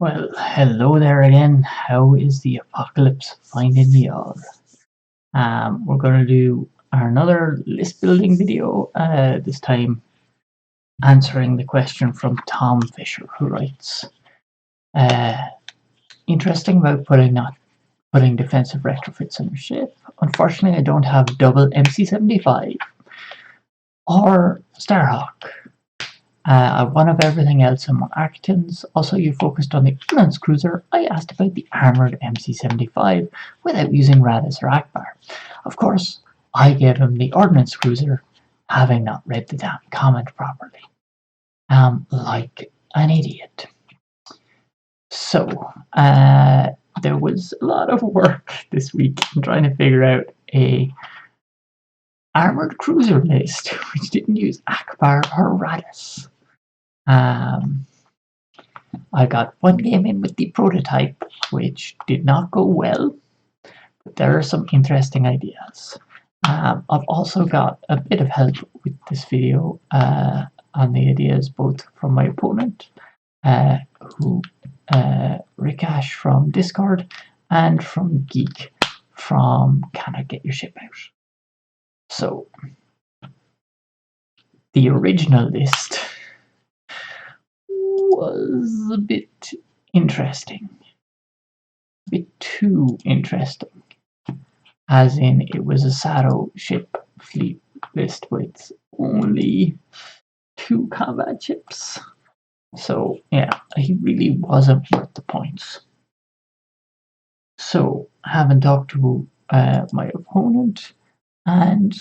Well, hello there again. How is the apocalypse finding y'all? We're going to do another list building video, this time answering the question from Tom Fisher, who writes, uh, interesting about not putting defensive retrofits on your ship. Unfortunately, I don't have double MC-75 or Starhawk. One of everything else on my Arctons. Also, you focused on the ordnance cruiser. I asked about the armoured MC-75 without using Radis or Akbar. Of course, I gave him the ordnance cruiser, having not read the damn comment properly. Like an idiot. So, there was a lot of work this week in trying to figure out a armoured cruiser list which didn't use Akbar or Radis. I got one game in with the prototype, which did not go well, but there are some interesting ideas. I've also got a bit of help with this video on the ideas, both from my opponent, Rikash from Discord, and from Geek from Can I Get Your Ship Out? So, the original list was a bit interesting. A bit too interesting. As in, it was a Sato ship fleet list with only 2 combat ships. So, yeah, he really wasn't worth the points. So, having talked to my opponent and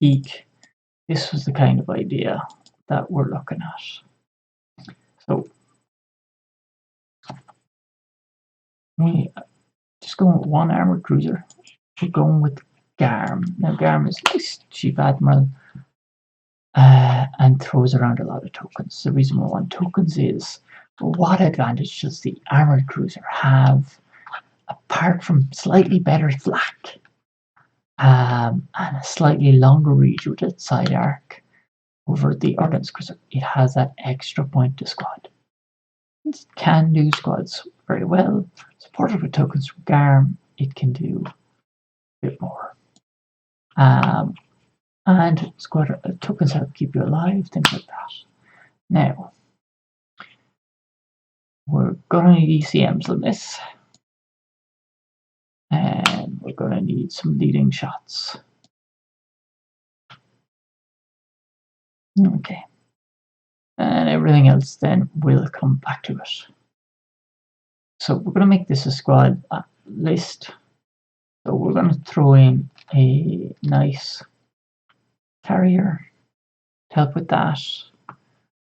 Geek, this was the kind of idea that we're looking at. So, we just going with one armored cruiser. We're going with Garm. Now, Garm is a nice cheap admiral and throws around a lot of tokens. The reason we want tokens is, what advantage does the armored cruiser have apart from slightly better flak and a slightly longer reach with its side arc over the ordnance cruiser? It has that extra point to squad. It can do squads very well. Supported with tokens from Garm, it can do a bit more. And squad tokens help keep you alive, things like that. Now, we're going to need ECMs on this. And we're going to need some leading shots. Okay. And everything else then will come back to it. So we're going to make this a squad list. So we're going to throw in a nice carrier to help with that.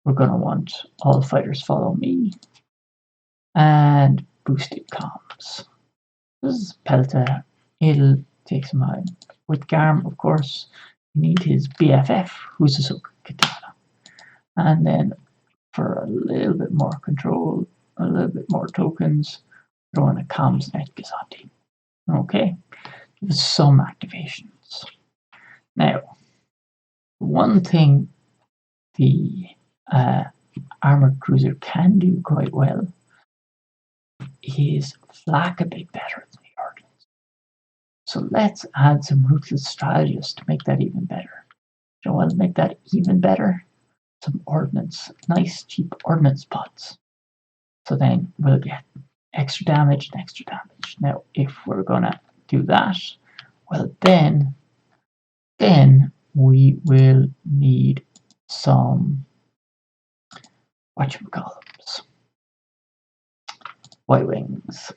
We're going to want all fighters follow me and boosted comms. This is Pelta. It'll take some time. With Garm, of course, you need his BFF, who's a Ahsoka Katana. And then for a little bit more control, a little bit more tokens, throw in a comms net Gazanti. Okay, give us some activations. Now, one thing the armored cruiser can do quite well is flak a bit better than the ordnance. So let's add some ruthless strategists to make that even better. Do you want to make that even better? Some ordnance, nice cheap ordnance pots. So then we'll get extra damage and extra damage. Now, if we're gonna do that, well then we will need some whatchamacallits, Y-wings.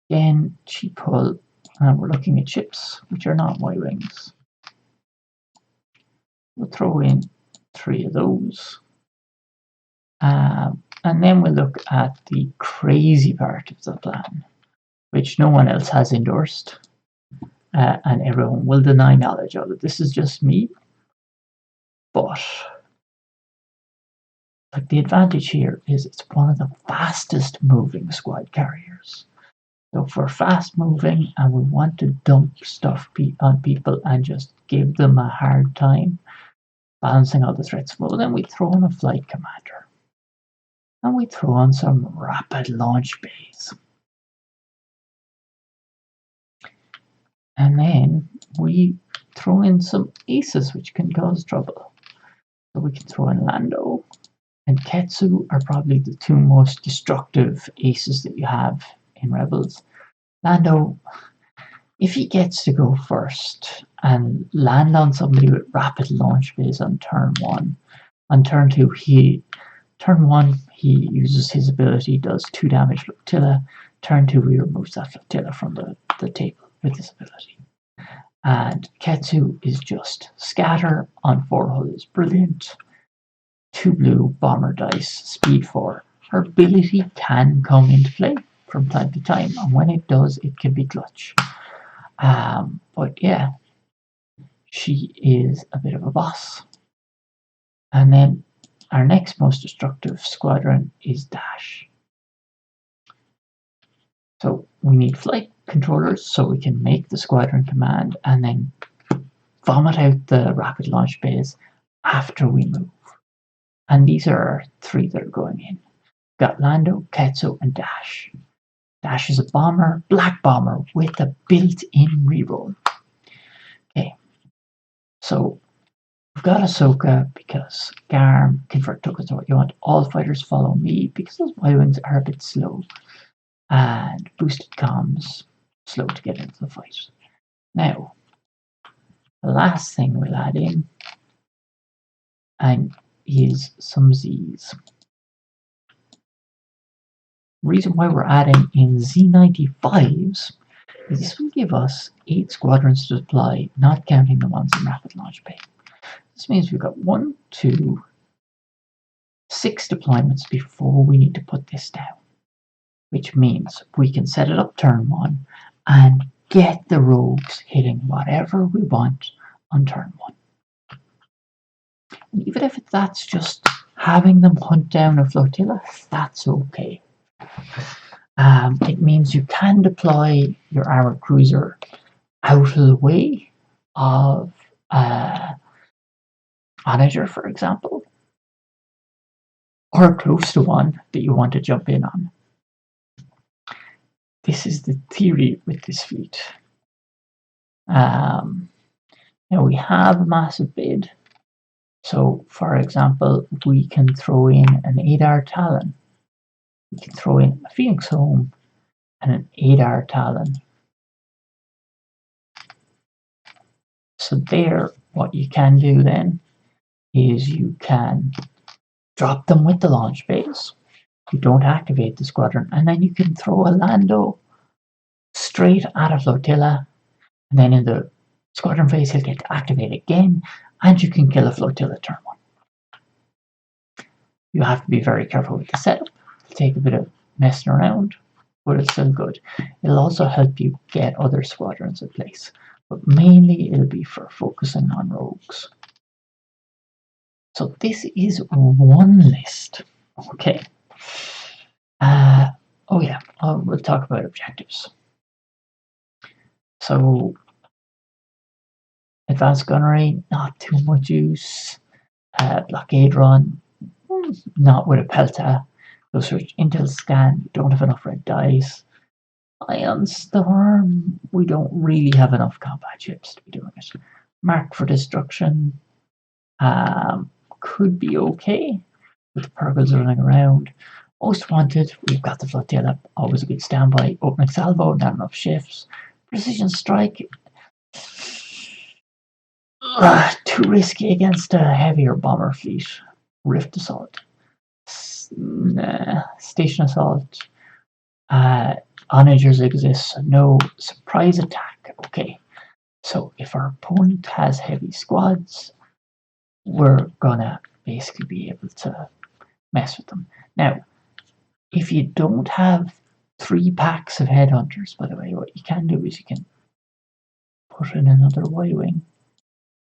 Again, cheap hull, and we're looking at ships which are not Y-wings. We'll throw in 3 of those. And then we'll look at the crazy part of the plan, which no one else has endorsed, and everyone will deny knowledge of it. This is just me, but like the advantage here is it's one of the fastest moving squad carriers. So if we're fast moving and we want to dump stuff on people and just give them a hard time balancing all the threats, well then we throw in a flight commander. and we throw on some rapid launch bays. And then we throw in some aces which can cause trouble. So we can throw in Lando and Ketsu are probably the two most destructive aces that you have in Rebels. Lando, if he gets to go first and land on somebody with rapid launch bays on turn 1, on turn 2 turn 1 he uses his ability, does 2 damage flotilla. Turn 2 he removes that flotilla from the table with his ability. And Ketsu is just scatter on 4 hull is brilliant. 2 blue, bomber dice, speed 4. Her ability can come into play from time to time, and when it does, it can be clutch. But yeah, she is a bit of a boss. And then our next most destructive squadron is Dash. So we need flight controllers so we can make the squadron command and then vomit out the rapid launch bays after we move. And these are our 3 that are going in. Got Lando, Ketsu, and Dash. Dash is a bomber, black bomber with a built-in reroll. Okay, so we've got Ahsoka because Garm, convert tokens to what you want. All fighters follow me because those Y-Wings are a bit slow. And boosted comms, slow to get into the fight. Now, the last thing we'll add in and is some Z's. Reason why we're adding in Z95s is this will give us 8 squadrons to deploy, not counting the ones in rapid launch bay. This means we've got 1, 2, 6 deployments before we need to put this down, which means we can set it up turn 1 and get the rogues hitting whatever we want on turn 1. And even if that's just having them hunt down a flotilla, that's okay. It means you can deploy your armored cruiser out of the way of Onager, for example, or close to one that you want to jump in on. This is the theory with this fleet. Now we have a massive bid. So, for example, we can throw in an 8R Talon. We can throw in a Phoenix Home and an 8R Talon. So there, what you can do then is you can drop them with the launch bays. You don't activate the squadron, and then you can throw a Lando straight at a flotilla, and then in the squadron phase he'll get to activate again, and you can kill a flotilla turn 1. You have to be very careful with the setup. It'll take a bit of messing around, but it's still good. It'll also help you get other squadrons in place, but mainly it'll be for focusing on rogues. So this is one list. Okay. Oh yeah, we'll talk about objectives. So advanced gunnery, not too much use. Blockade run, not with a Pelta. Close range intel scan, don't have enough red dice. Ion storm, we don't really have enough combat ships to be doing it. Mark for destruction, could be okay with the Purgles running around. Most wanted, we've got the flotilla, always a good standby. Opening salvo, not enough shifts. Precision strike, too risky against a heavier bomber fleet. Rift assault, station assault. Onagers exist, so no surprise attack. Okay, so if our opponent has heavy squads, we're gonna basically be able to mess with them. Now, if you don't have 3 packs of headhunters, by the way, what you can do is you can put in another Y-Wing,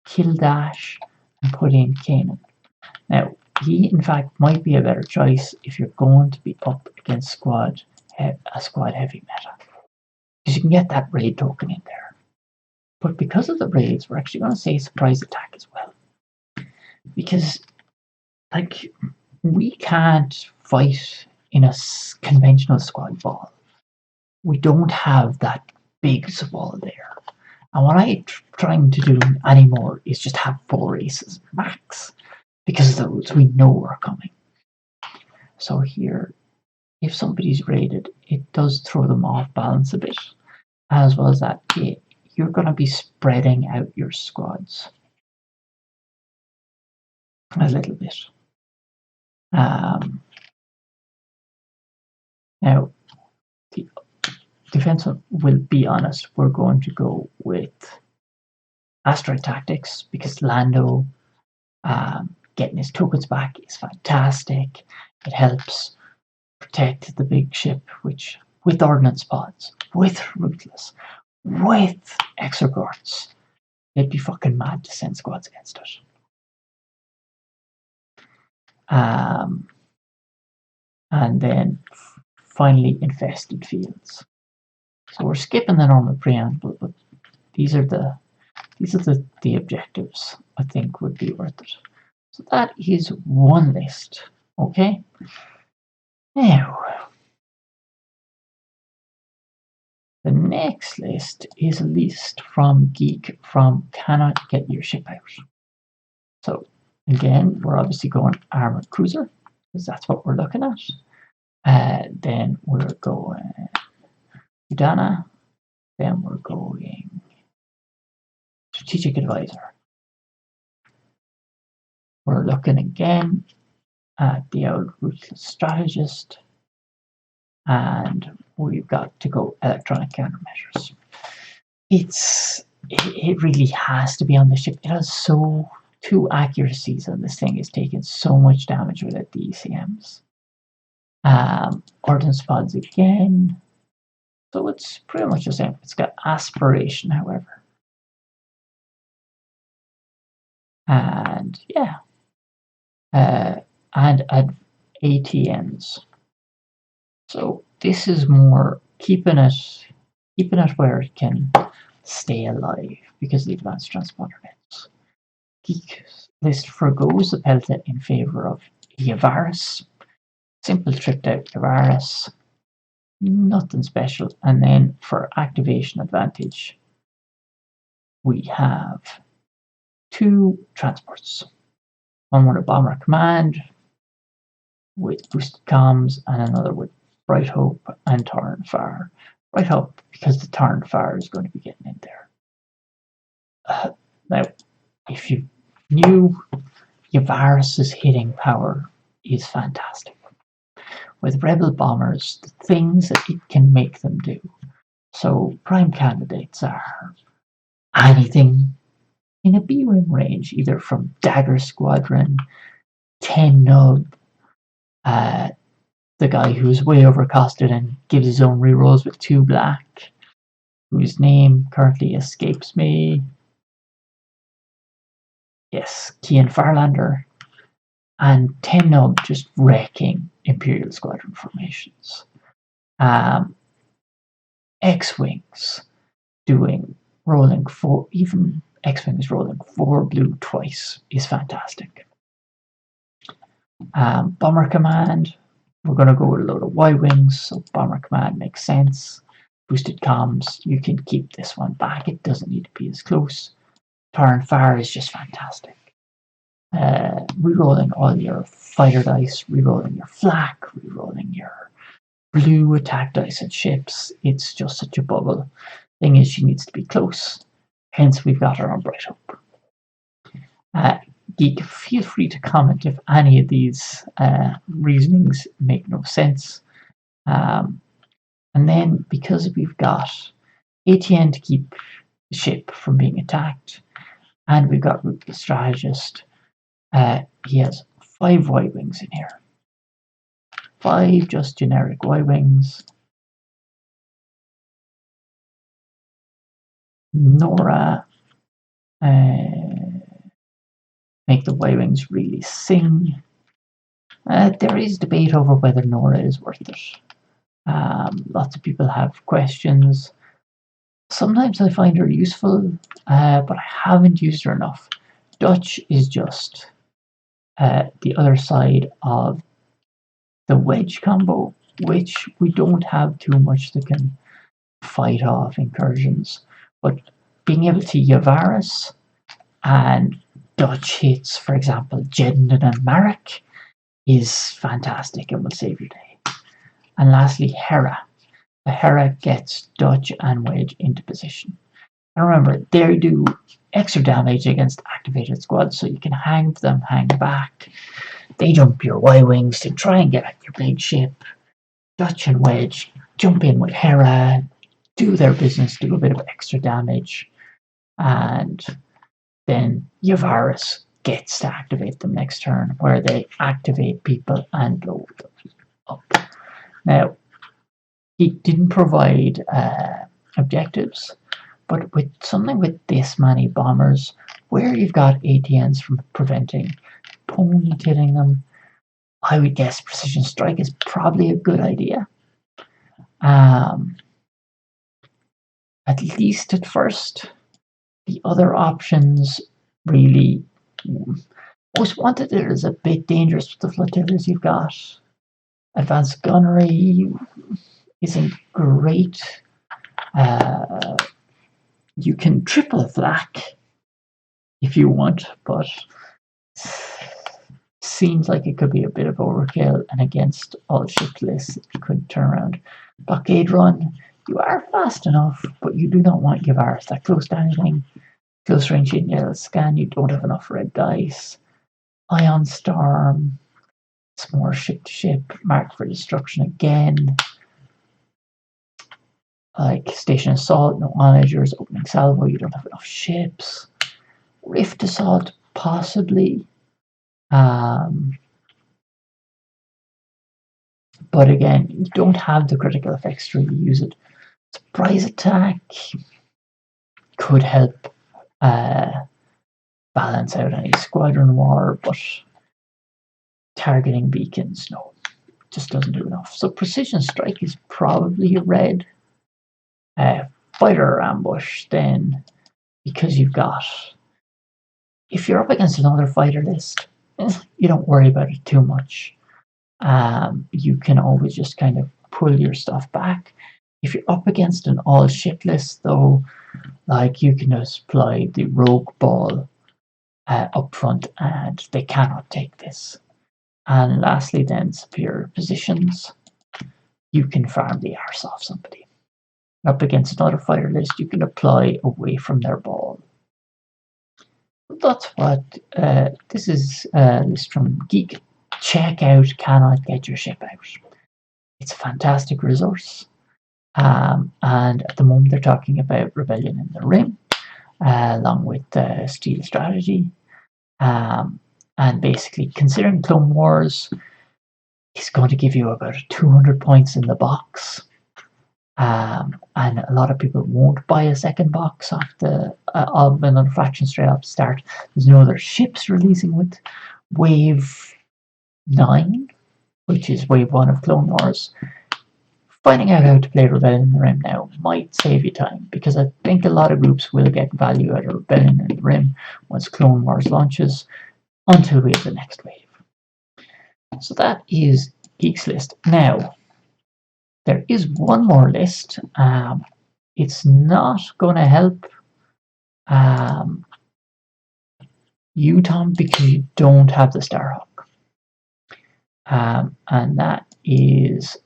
kill Dash, and put in Kanan. Now, he in fact might be a better choice if you're going to be up against a squad heavy meta, because you can get that raid token in there. But because of the raids, we're actually going to say surprise attack as well, because like we can't fight in a conventional squad ball. We don't have that big wall there. And what I'm trying to do anymore is just have 4 aces max, because those we know are coming. So here, if somebody's raided, it does throw them off balance a bit, as well as that you're going to be spreading out your squads a little bit. Now, the defensive, will be honest, we're going to go with Asteroid Tactics, because Lando getting his tokens back is fantastic. It helps protect the big ship, which with ordnance pods, with Ruthless, with Exorgorts, they'd be fucking mad to send squads against it. And then finally, Infested Fields. So we're skipping the normal preamble, but these are the objectives I think would be worth it. So that is one list. Okay. Now, the next list is a list from Geek from Cannot Get Your Ship Out. So again, we're obviously going Armored Cruiser, because that's what we're looking at. Then we're going Udana. Then we're going Strategic Advisor. We're looking again at the old Ruthless Strategist. And we've got to go Electronic Countermeasures. It really has to be on the ship. It has 2 accuracies on this thing. Is taking so much damage without the ECMs. Ordnance pods again. So it's pretty much the same. It's got Aspiration, however. And yeah. And ATMs. So this is more keeping it where it can stay alive, because of the advanced transponder nets. Geek list forgoes the Pelta in favor of Yavaris. Simple tricked out Yavaris. Nothing special. And then for activation advantage, we have 2 transports. One with a Bomber Command with boosted comms, and another with Bright Hope and Torrent Fire. Bright Hope, because the Torrent Fire is going to be getting in there. Now, if you knew, Yavaris' hitting power is fantastic. With Rebel Bombers, the things that it can make them do. So prime candidates are anything in a B-Ring range, either from Dagger Squadron, 10 Nub, the guy who's way overcosted and gives his own rerolls with 2 black, whose name currently escapes me. Yes, Kian Farlander. And 10 Nub just wrecking Imperial Squadron formations. X-Wings rolling 4, even X-Wings rolling 4 blue twice is fantastic. Bomber Command, we're going to go with a load of Y-Wings, so Bomber Command makes sense. Boosted comms, you can keep this one back, it doesn't need to be as close. Torrent Fire is just fantastic. Rerolling all your fighter dice, rerolling your flak, rerolling your blue attack dice and ships. It's just such a bubble. Thing is, she needs to be close. Hence, we've got her on Bright Hope. Geek, feel free to comment if any of these reasonings make no sense. And then, because we've got ATN to keep the ship from being attacked, and we've got Ruthless Strategist, he has 5 Y-Wings in here. 5 just generic Y-Wings. Nora, make the Y-Wings really sing. There is debate over whether Nora is worth it. Lots of people have questions. Sometimes I find her useful, but I haven't used her enough. Dutch is just the other side of the wedge combo, which we don't have too much that can fight off incursions, but being able to Yavaris and dodge hits, for example, Jedden and Marek, is fantastic and will save your day. And lastly, Hera. The Hera gets dodge and wedge into position. And remember, they do extra damage against activated squads, so you can hang them, hang back. They jump your Y-wings to try and get at your big ship. Dodge and wedge, jump in with Hera, do their business, do a bit of extra damage, and then Yavaris gets to activate them next turn, where they activate people and blow them up. Now, he didn't provide objectives, but with something with this many bombers, where you've got ATNs from preventing ponytailing them, I would guess Precision Strike is probably a good idea. At least at first. The other options really, Most Wanted is a bit dangerous with the flotillas you've got. Advanced gunnery isn't great. You can triple flak if you want, but seems like it could be a bit of overkill, and against all ship lists it could turn around. Blockade run, you are fast enough, but you do not want Yavaris that close to anything. Close range yellow scan, you don't have enough red dice. Ion storm, it's more ship to ship, mark for destruction again. Like station assault, no onagers, opening salvo, you don't have enough ships. Rift assault, possibly. But again, you don't have the critical effects to really use it. Surprise attack could help balance out any squadron war, but targeting beacons, no, just doesn't do enough. So Precision Strike is probably a red. Fighter ambush, then, because you've got, if you're up against another fighter list, you don't worry about it too much. You can always just kind of pull your stuff back. If you're up against an all ship list, though, like, you can just apply the rogue ball up front, and they cannot take this. And lastly, then, superior positions. You can farm the arse off somebody. Up against another fighter list, you can apply away from their ball. That's what this is a list from Geek. Check out Cannot Get Your Ship Out. It's a fantastic resource. And at the moment they're talking about Rebellion in the Rim, along with Steel Strategy. And basically, considering Clone Wars is going to give you about 200 points in the box. And a lot of people won't buy a second box of another faction straight off the start. There's no other ships releasing with Wave 9, which is Wave 1 of Clone Wars. Finding out how to play Rebellion in the Rim now might save you time, because I think a lot of groups will get value out of Rebellion in the Rim once Clone Wars launches, until we have the next wave. So that is Geek's list. Now, there is one more list. It's not going to help you, Tom, because you don't have the Starhawk. And that is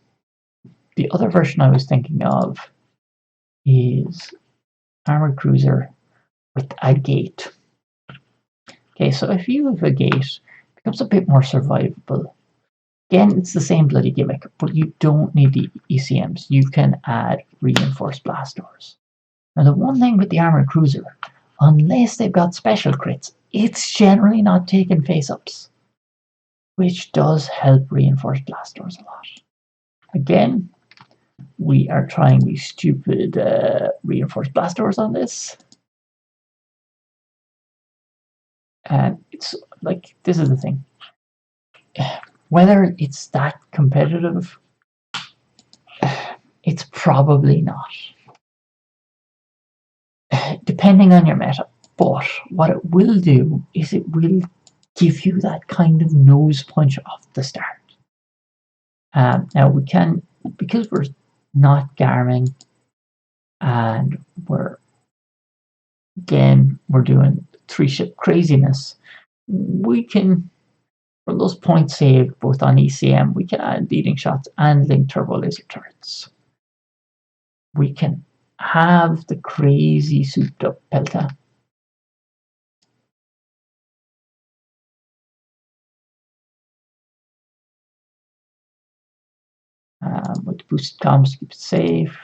the other version I was thinking of is Armored Cruiser with a gate. Okay, so if you have a gate, it becomes a bit more survivable. Again, it's the same bloody gimmick, but you don't need the ECMs. You can add reinforced blast doors. Now, the one thing with the Armored Cruiser, unless they've got special crits, it's generally not taking face-ups, which does help reinforced blast doors a lot. Again, we are trying these stupid reinforced blast doors on this. And it's like, this is the thing. Whether it's that competitive, it's probably not. Depending on your meta. But what it will do is it will give you that kind of nose punch off the start. Now we can, because we're not garming and we're doing 3-ship craziness, we can, for those points saved both on ECM, we can add leading shots and link turbo laser turrets. We can have the crazy souped up Pelta. With the boosted comms to keep it safe.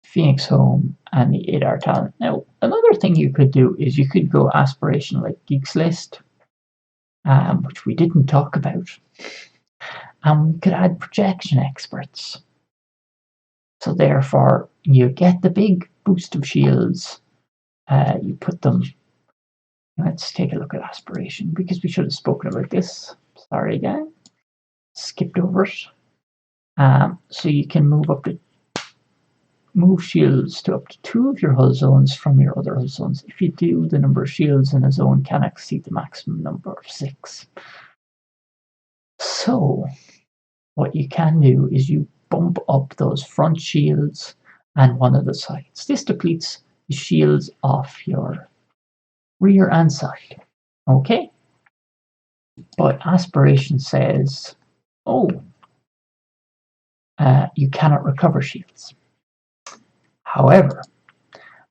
Phoenix Home and the 8-hour talent. Now, another thing you could do is you could go aspiration like Geeks List, which we didn't talk about. And we could add projection experts. So therefore, you get the big boost of shields. You put them. Let's take a look at aspiration because we should have spoken about this. Sorry again. Skipped over it. So you can move shields to up to 2 of your hull zones from your other hull zones. If you do, the number of shields in a zone can exceed the maximum number of 6. So what you can do is you bump up those front shields and one of the sides. This depletes the shields off your rear and side. Okay? But aspiration says, you cannot recover shields. However,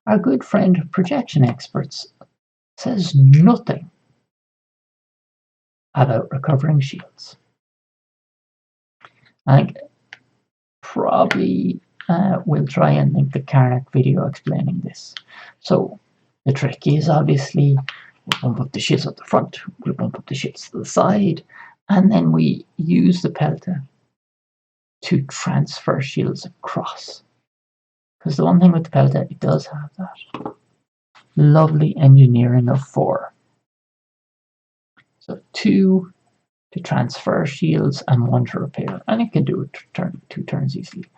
our good friend Projection Experts says nothing about recovering shields. I think probably we'll try and link the Karnak video explaining this. So the trick is obviously we'll bump up the shields at the front, we'll bump up the shields to the side, and then we use the Pelta to transfer shields across. Because the one thing with the Pelta, it does have that lovely engineering of 4. So 2 to transfer shields and 1 to repair. And it can do it 2 turns easily.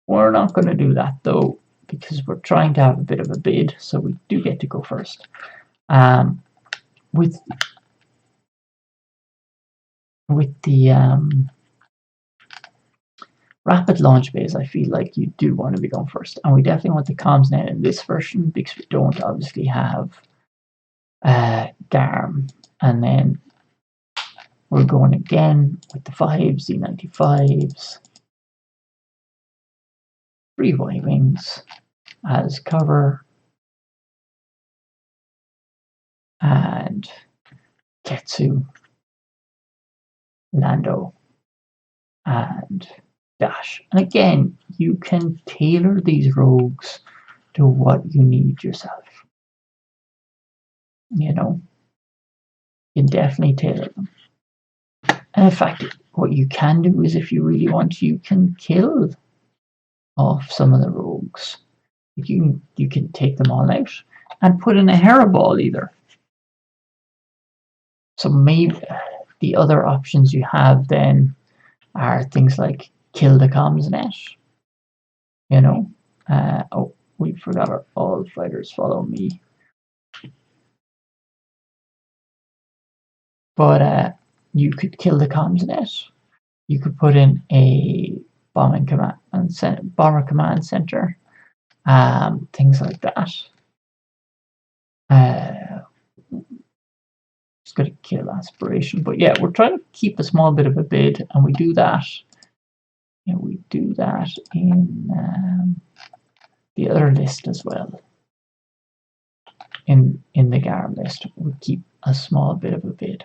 We're not going to do that though, because we're trying to have a bit of a bid, so we do get to go first. With the rapid launch bays, I feel like you do want to be going first, and we definitely want the comms net in this version because we don't obviously have GARM. And then we're going again with the 5s, Z95s, 3 Y-wings as cover, and Ketsu, Lando, and Dash. And again, you can tailor these rogues to what you need yourself. You know, you can definitely tailor them. And in fact, what you can do is, if you really want, you can kill off some of the rogues. You can take them all out and put in a Hairball either. So maybe the other options you have then are things like kill the comms net. You know, we forgot our all fighters follow me. But you could kill the comms net. You could put in a bomber command center, things like that. Just got to kill aspiration, but yeah, we're trying to keep a small bit of a bid, and we do that. Yeah, we do that in the other list as well. In the GARM list, we keep a small bit of a bid.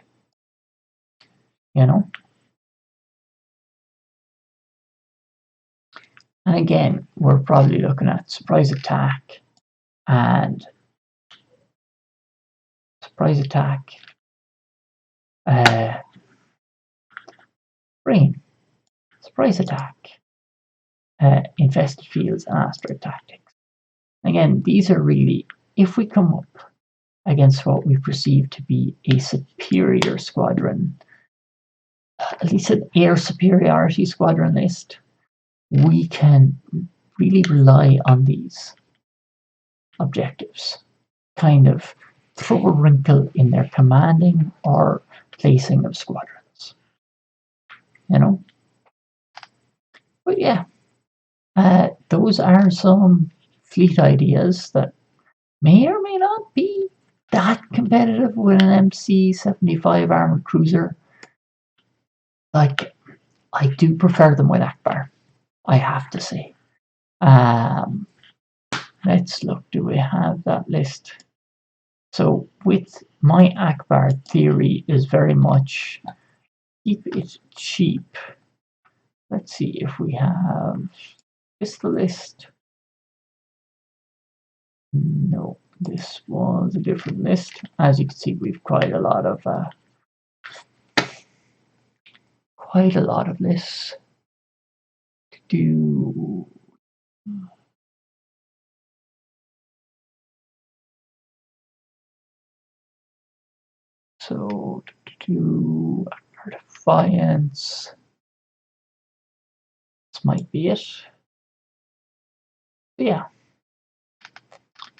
You know. And again, we're probably looking at surprise attack and brain, surprise attack, infested fields, and asteroid tactics. Again, these are really, if we come up against what we perceive to be a superior squadron, at least an air superiority squadron list, we can really rely on these objectives, kind of throw a wrinkle in their commanding or placing of squadrons. You know, But yeah, those are some fleet ideas that may or may not be that competitive with an MC-75 armored cruiser. Like, I do prefer them with Akbar, I have to say. Let's look, do we have that list? So with my Akbar theory is very much keep it cheap. Let's see if we have this the list. No, this was a different list. As you can see, we've quite a lot of lists to do. So to do Defiance, this might be it. But yeah,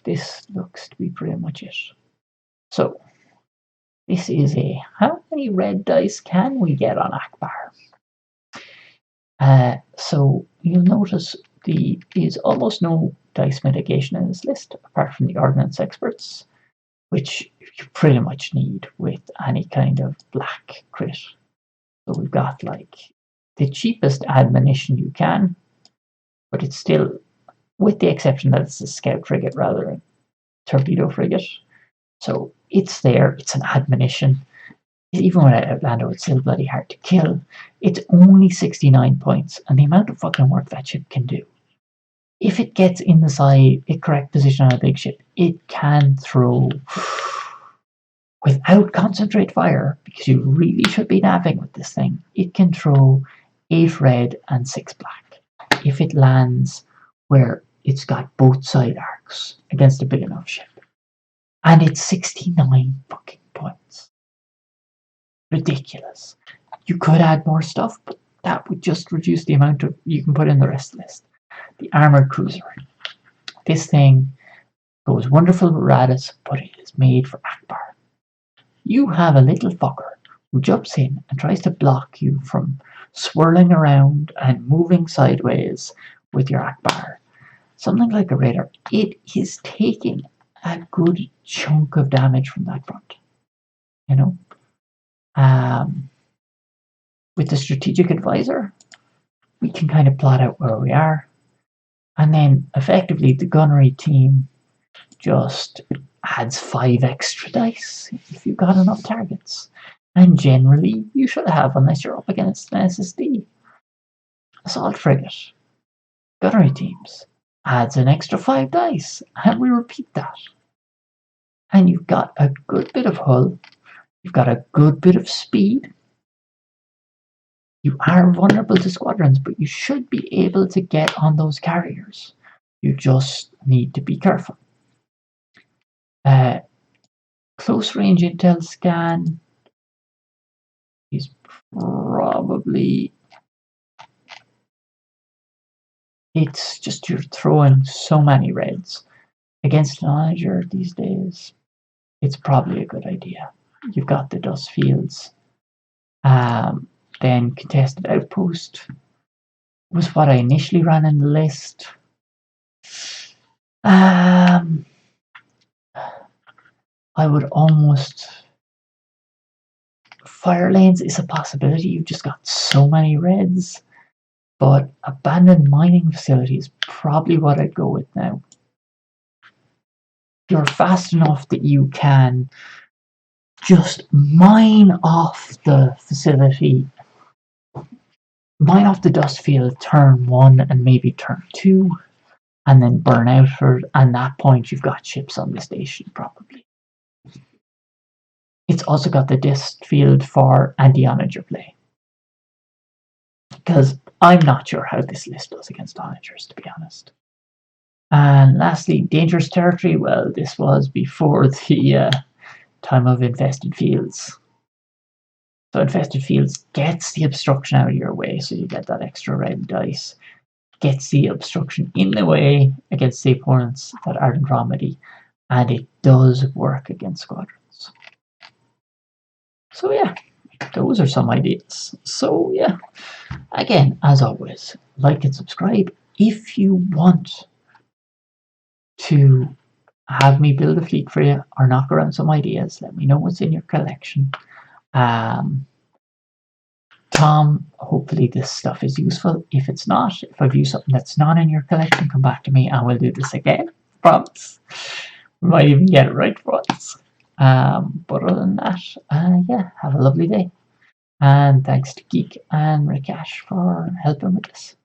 this looks to be pretty much it. So this is a how many red dice can we get on Akbar? So you'll notice there is almost no dice mitigation in this list, apart from the ordnance experts, which you pretty much need with any kind of black crit. So we've got like the cheapest admonition you can, but it's still, with the exception that it's a scout frigate rather than torpedo frigate. So it's there, it's an admonition. Even without Outlander, it's still bloody hard to kill. It's only 69 points, and the amount of fucking work that ship can do. If it gets in the correct position on a big ship, it can throw, without concentrate fire, because you really should be napping with this thing, it can throw 8 red and 6 black. If it lands where it's got both side arcs against a big enough ship. And it's 69 fucking points. Ridiculous. You could add more stuff, but that would just reduce the amount of you can put in the rest of the list. The armored cruiser. This thing goes wonderful with Radis, but it is made for Akbar. You have a little fucker who jumps in and tries to block you from swirling around and moving sideways with your Akbar. Something like a Raider, it is taking a good chunk of damage from that front. You know? With the strategic advisor, we can kind of plot out where we are, and then effectively the gunnery team just adds 5 extra dice if you've got enough targets, and generally you should have, unless you're up against an SSD. Assault frigate, gunnery teams, adds an extra 5 dice, and we repeat that, and you've got a good bit of hull, you've got a good bit of speed. You are vulnerable to squadrons, but you should be able to get on those carriers. You just need to be careful. Close range intel scan is probably, it's just you're throwing so many reds against an onager these days. It's probably a good idea. You've got the dust fields. Then contested outpost was what I initially ran in the list. I would almost, fire lanes is a possibility. You've just got so many reds, but abandoned mining facility is probably what I'd go with now. You're fast enough that you can just mine off the facility, mine off the dust field turn 1 and maybe turn 2, and then burn out for, and at that point you've got ships on the station probably. It's also got the dust field for anti-onager play, because I'm not sure how this list does against onagers, to be honest. And lastly, dangerous territory. Well, this was before the time of infested fields. So infested fields gets the obstruction out of your way, so you get that extra red dice. Gets the obstruction in the way against the opponents that are in Andromedy, and it does work against squadrons. So yeah, those are some ideas. So yeah, again, as always, like and subscribe. If you want to have me build a fleet for you or knock around some ideas, let me know what's in your collection. Tom, hopefully this stuff is useful. If it's not, if I've used something that's not in your collection, come back to me and we'll do this again. Promise. We might even get it right for once. But other than that, yeah, have a lovely day. And thanks to Geek and Rikash for helping with this.